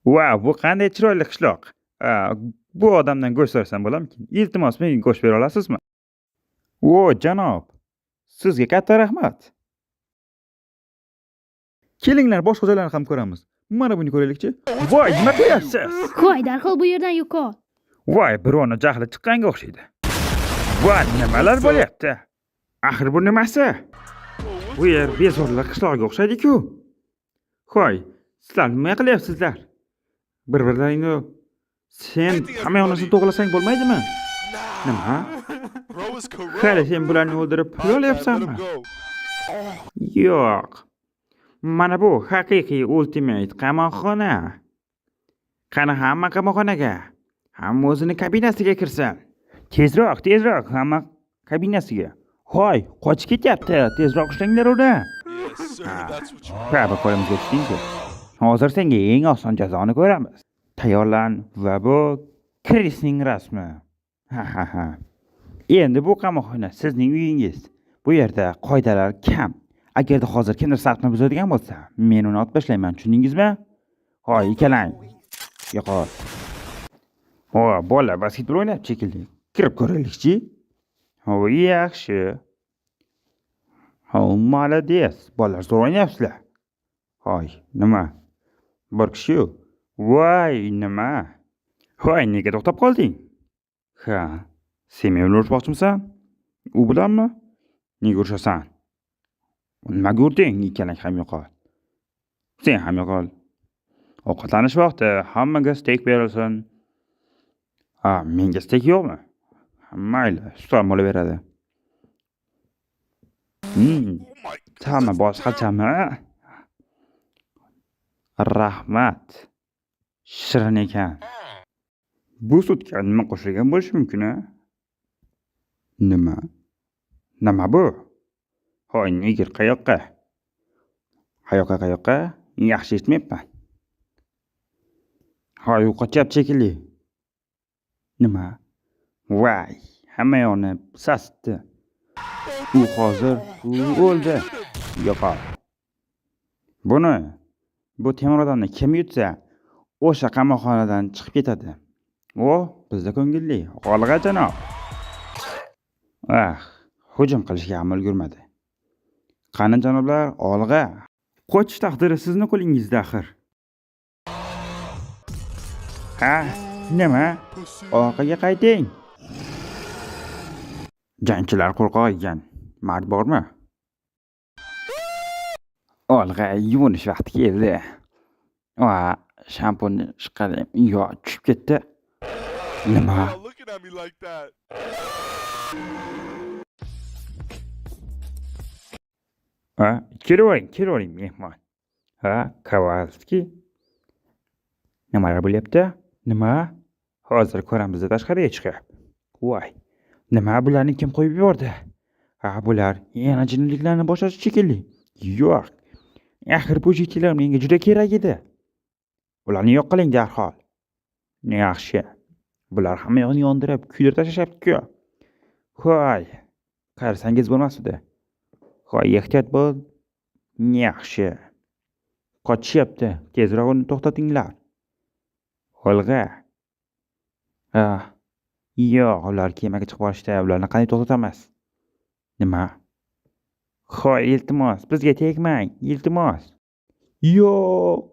Vau, bu qanday chiroyli qishloq. A, Bu odamdan go'sht so'rasam bo'larmikin? Iltimos, menga go'sht bera olasizmi? O, janob, sizga katta rahmat. Kelinglar, boshqa joylarni ham ko'ramiz. Mana buni ko'raylikchi. Voy, nima qilyapsiz? Qo'y, darhol bu yerdan yo'qol. Voy, birovni jahli chiqqanga o'xshaydi. Voy, nimalar bo'lyapti? Axir bu nimasi? Bu yer bezorilar qishlog'iga o'xshaydi-ku. Qo'y, sizlar nima qilyapsizlar? Bir-birlaringni sen hamyonasini to'g'lasang bo'lmaydimi? Nima? Hali sen bularni o'ldirib pul olyapsanmi? Yo'q. Mana bu haqiqiy ultimate qamoqxona. Qani hamma qamoqxonaga, hamma o'zini kabinasiga kirsin. Tezroq, hamma kabinasiga. Hoy, qochib ketyapti. Tezroq ushlanglar uni. Prava qo'limizga tushding-ku. Hozir senga eng oson jazoni ko'ramiz. Tayyorlan va bu Krisning rasmi. Ha. Endi bu qamoqxona sizning uyingiz. Bu yerda qoidalar kam. Agarda hozir kimdir safni buzadigan bo'lsa, men uni otib tashlayman, tushundingizmi? Hoy, ikkalang. Yo'qol. Bola basketbol o'ynab chekildi. Kirib ko'raylikchi. Yaxshi. Malades. Bolalar zo'r o'ynayapsizlar. Hoy, nima? Bir kishi-yu. Voy, nima? Hoy, nega to'xtab qolding? Ha, sen meni urishmoqchimisan? U bilanmi? Nega urushasan? Nimaga urding? Ikkalang ham yo'qol. Sen ham yo'qol. Ovqatlanish vaqti, hammaga steak berilsin. Menga steak yo'qmi? Mayli, ustoz bo'laveradi. Ta'mi boshqachami? Rahmat. Shirin ekan. Bu sutga nima qo'shilgan bo'lishi mumkin-a? Nima bu? Hoy, nigir qayoqqa? Qayoqqa? Yaxshi eshitmayapman. Hoy, u qochyapti shekilli. Nima? Voy, hamma yoqni sasitdi. U hozir o'ldi. Yo'qol. Bu temir odamni kim yutsa, o'sha qamoqxonadan chiqib ketadi. Bizda ko'ngilli. Olg'a janob. Hujum qilishga ham ulgurmadi. Qani janoblar, olg'a. Qochish taqdiri sizning qo'lingizda axir. Nima? Orqaga qayting. Jangchilar qo'rqoq ekan. Mard bormi? Olg'a, yuvinish vaqti keldi. Shampun chiqarib, tushib ketdi. Nima? Kiravering, mehmon. Kovalski. Nimalar bo'lyapti? Nima? Hozir ko'ramiz, tashqariga chiqib. Voy. Nima, bularni kim qo'yib yubordi? Bular yana jinniliklarni boshlashi shekilli. Yo'q. Axir bu jitilar menga juda kerak edi. Ularni yo'q qiling darhol. Yaxshi. Bular hamma yoqni yondirib, kuydirib tashlashibdi-ku. Hoy, qarasangiz bo'lmasdi. Hoy, ehtiyot bo'l. Yaxshi. Qochishyapti. Tezroq uni to'xtatinglar. Olg'a. Yo'q, ular kemaga chiqib olishdi. Ularni qanday to'xtatamiz? Nima? Hoy, iltimos, bizga tegmang, iltimos. Yo'q.